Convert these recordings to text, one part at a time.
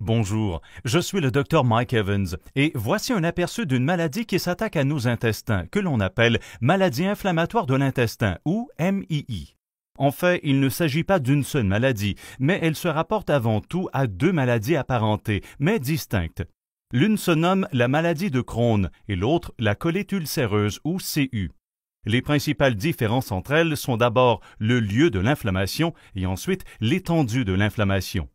Bonjour, je suis le docteur Mike Evans et voici un aperçu d'une maladie qui s'attaque à nos intestins, que l'on appelle maladie inflammatoire de l'intestin ou MII. En fait, il ne s'agit pas d'une seule maladie, mais elle se rapporte avant tout à deux maladies apparentées, mais distinctes. L'une se nomme la maladie de Crohn et l'autre la colite ulcéreuse ou CU. Les principales différences entre elles sont d'abord le lieu de l'inflammation et ensuite l'étendue de l'inflammation.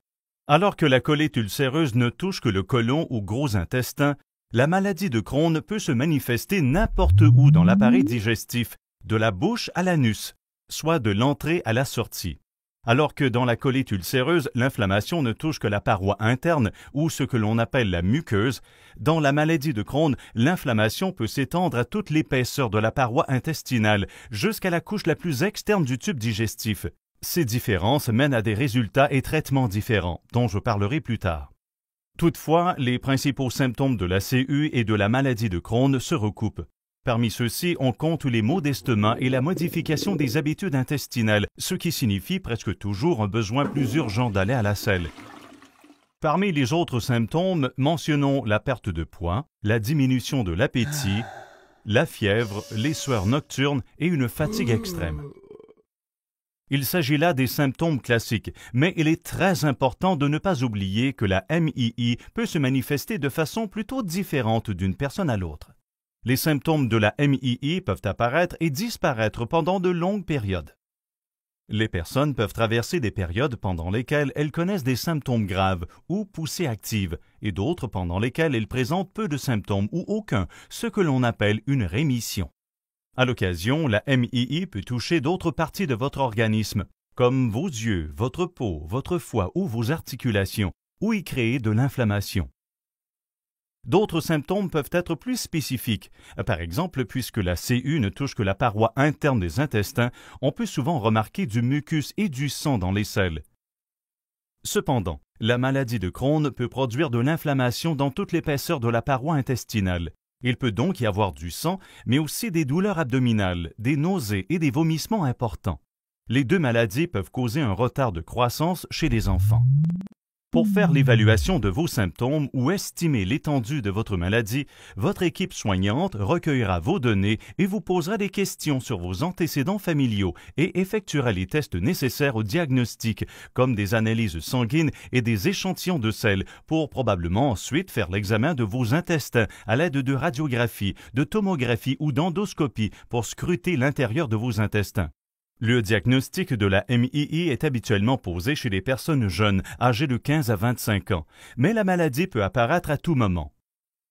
Alors que la colite ulcéreuse ne touche que le côlon ou gros intestin, la maladie de Crohn peut se manifester n'importe où dans l'appareil digestif, de la bouche à l'anus, soit de l'entrée à la sortie. Alors que dans la colite ulcéreuse, l'inflammation ne touche que la paroi interne ou ce que l'on appelle la muqueuse, dans la maladie de Crohn, l'inflammation peut s'étendre à toute l'épaisseur de la paroi intestinale, jusqu'à la couche la plus externe du tube digestif. Ces différences mènent à des résultats et traitements différents, dont je parlerai plus tard. Toutefois, les principaux symptômes de la CU et de la maladie de Crohn se recoupent. Parmi ceux-ci, on compte les maux d'estomac et la modification des habitudes intestinales, ce qui signifie presque toujours un besoin plus urgent d'aller à la selle. Parmi les autres symptômes, mentionnons la perte de poids, la diminution de l'appétit, la fièvre, les sueurs nocturnes et une fatigue extrême. Il s'agit là des symptômes classiques, mais il est très important de ne pas oublier que la MII peut se manifester de façon plutôt différente d'une personne à l'autre. Les symptômes de la MII peuvent apparaître et disparaître pendant de longues périodes. Les personnes peuvent traverser des périodes pendant lesquelles elles connaissent des symptômes graves ou poussées actives, et d'autres pendant lesquelles elles présentent peu de symptômes ou aucun, ce que l'on appelle une rémission. À l'occasion, la MII peut toucher d'autres parties de votre organisme, comme vos yeux, votre peau, votre foie ou vos articulations, ou y créer de l'inflammation. D'autres symptômes peuvent être plus spécifiques. Par exemple, puisque la CU ne touche que la paroi interne des intestins, on peut souvent remarquer du mucus et du sang dans les selles. Cependant, la maladie de Crohn peut produire de l'inflammation dans toute l'épaisseur de la paroi intestinale. Il peut donc y avoir du sang, mais aussi des douleurs abdominales, des nausées et des vomissements importants. Les deux maladies peuvent causer un retard de croissance chez les enfants. Pour faire l'évaluation de vos symptômes ou estimer l'étendue de votre maladie, votre équipe soignante recueillera vos données et vous posera des questions sur vos antécédents familiaux et effectuera les tests nécessaires au diagnostic, comme des analyses sanguines et des échantillons de sel, pour probablement ensuite faire l'examen de vos intestins à l'aide de radiographie, de tomographie ou d'endoscopie pour scruter l'intérieur de vos intestins. Le diagnostic de la MII est habituellement posé chez les personnes jeunes, âgées de 15 à 25 ans, mais la maladie peut apparaître à tout moment.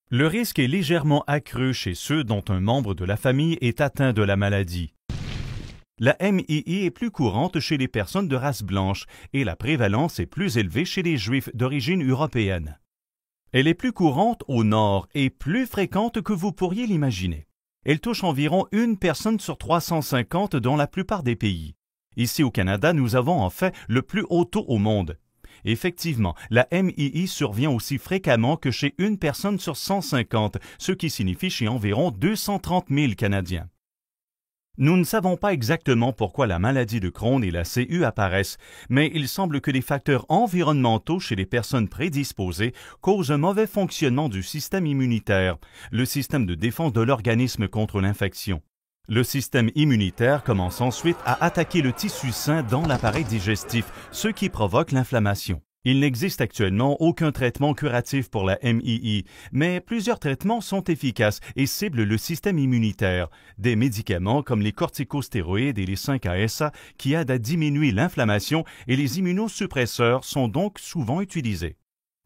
Le risque est légèrement accru chez ceux dont un membre de la famille est atteint de la maladie. La MII est plus courante chez les personnes de race blanche et la prévalence est plus élevée chez les Juifs d'origine européenne. Elle est plus courante au nord et plus fréquente que vous pourriez l'imaginer. Elle touche environ une personne sur 350 dans la plupart des pays. Ici au Canada, nous avons en fait le plus haut taux au monde. Effectivement, la MII survient aussi fréquemment que chez une personne sur 150, ce qui signifie chez environ 230 000 Canadiens. Nous ne savons pas exactement pourquoi la maladie de Crohn et la CU apparaissent, mais il semble que les facteurs environnementaux chez les personnes prédisposées causent un mauvais fonctionnement du système immunitaire, le système de défense de l'organisme contre l'infection. Le système immunitaire commence ensuite à attaquer le tissu sain dans l'appareil digestif, ce qui provoque l'inflammation. Il n'existe actuellement aucun traitement curatif pour la MII, mais plusieurs traitements sont efficaces et ciblent le système immunitaire. Des médicaments comme les corticostéroïdes et les 5-ASA qui aident à diminuer l'inflammation et les immunosuppresseurs sont donc souvent utilisés.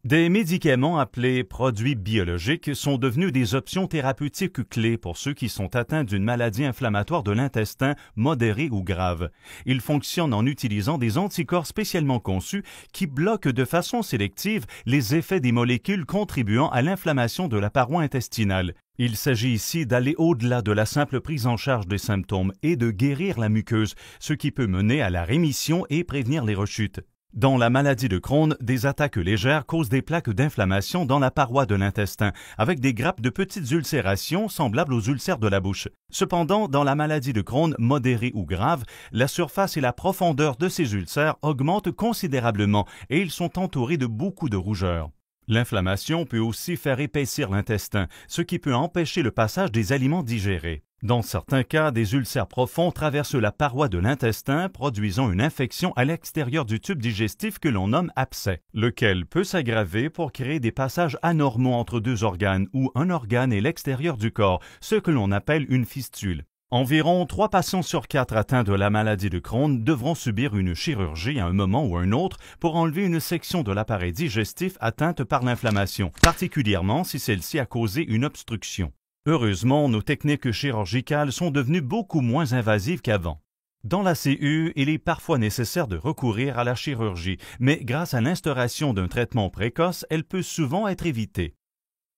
Des médicaments appelés produits biologiques sont devenus des options thérapeutiques clés pour ceux qui sont atteints d'une maladie inflammatoire de l'intestin modérée ou grave. Ils fonctionnent en utilisant des anticorps spécialement conçus qui bloquent de façon sélective les effets des molécules contribuant à l'inflammation de la paroi intestinale. Il s'agit ici d'aller au-delà de la simple prise en charge des symptômes et de guérir la muqueuse, ce qui peut mener à la rémission et prévenir les rechutes. Dans la maladie de Crohn, des attaques légères causent des plaques d'inflammation dans la paroi de l'intestin, avec des grappes de petites ulcérations semblables aux ulcères de la bouche. Cependant, dans la maladie de Crohn modérée ou grave, la surface et la profondeur de ces ulcères augmentent considérablement et ils sont entourés de beaucoup de rougeurs. L'inflammation peut aussi faire épaissir l'intestin, ce qui peut empêcher le passage des aliments digérés. Dans certains cas, des ulcères profonds traversent la paroi de l'intestin, produisant une infection à l'extérieur du tube digestif que l'on nomme abcès, lequel peut s'aggraver pour créer des passages anormaux entre deux organes ou un organe et l'extérieur du corps, ce que l'on appelle une fistule. Environ 3 patients sur 4 atteints de la maladie de Crohn devront subir une chirurgie à un moment ou un autre pour enlever une section de l'appareil digestif atteinte par l'inflammation, particulièrement si celle-ci a causé une obstruction. Heureusement, nos techniques chirurgicales sont devenues beaucoup moins invasives qu'avant. Dans la CU, il est parfois nécessaire de recourir à la chirurgie, mais grâce à l'instauration d'un traitement précoce, elle peut souvent être évitée.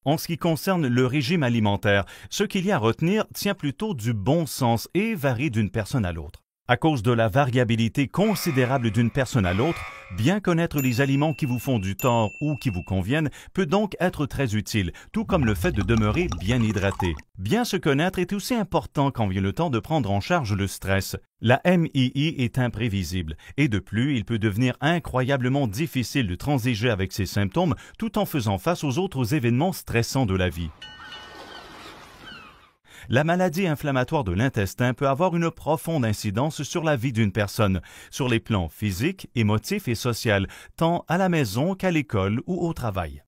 En ce qui concerne le régime alimentaire, ce qu'il y a à retenir tient plutôt du bon sens et varie d'une personne à l'autre. À cause de la variabilité considérable d'une personne à l'autre, bien connaître les aliments qui vous font du tort ou qui vous conviennent peut donc être très utile, tout comme le fait de demeurer bien hydraté. Bien se connaître est aussi important quand vient le temps de prendre en charge le stress. La MII est imprévisible et de plus, il peut devenir incroyablement difficile de transiger avec ses symptômes tout en faisant face aux autres événements stressants de la vie. La maladie inflammatoire de l'intestin peut avoir une profonde incidence sur la vie d'une personne, sur les plans physiques, émotifs et social, tant à la maison qu'à l'école ou au travail.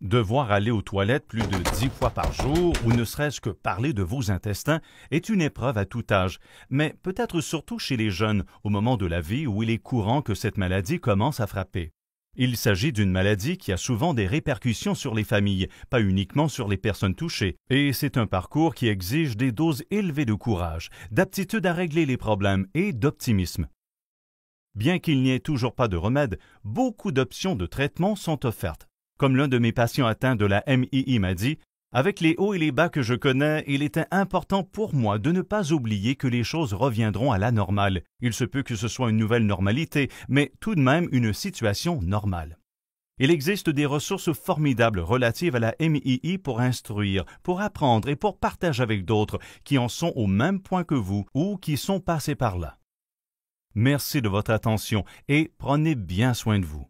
Devoir aller aux toilettes plus de 10 fois par jour ou ne serait-ce que parler de vos intestins est une épreuve à tout âge, mais peut-être surtout chez les jeunes, au moment de la vie où il est courant que cette maladie commence à frapper. Il s'agit d'une maladie qui a souvent des répercussions sur les familles, pas uniquement sur les personnes touchées, et c'est un parcours qui exige des doses élevées de courage, d'aptitude à régler les problèmes et d'optimisme. Bien qu'il n'y ait toujours pas de remède, beaucoup d'options de traitement sont offertes. Comme l'un de mes patients atteints de la MII m'a dit, « Avec les hauts et les bas que je connais, il était important pour moi de ne pas oublier que les choses reviendront à la normale. Il se peut que ce soit une nouvelle normalité, mais tout de même une situation normale. » Il existe des ressources formidables relatives à la MII pour instruire, pour apprendre et pour partager avec d'autres qui en sont au même point que vous ou qui sont passés par là. Merci de votre attention et prenez bien soin de vous.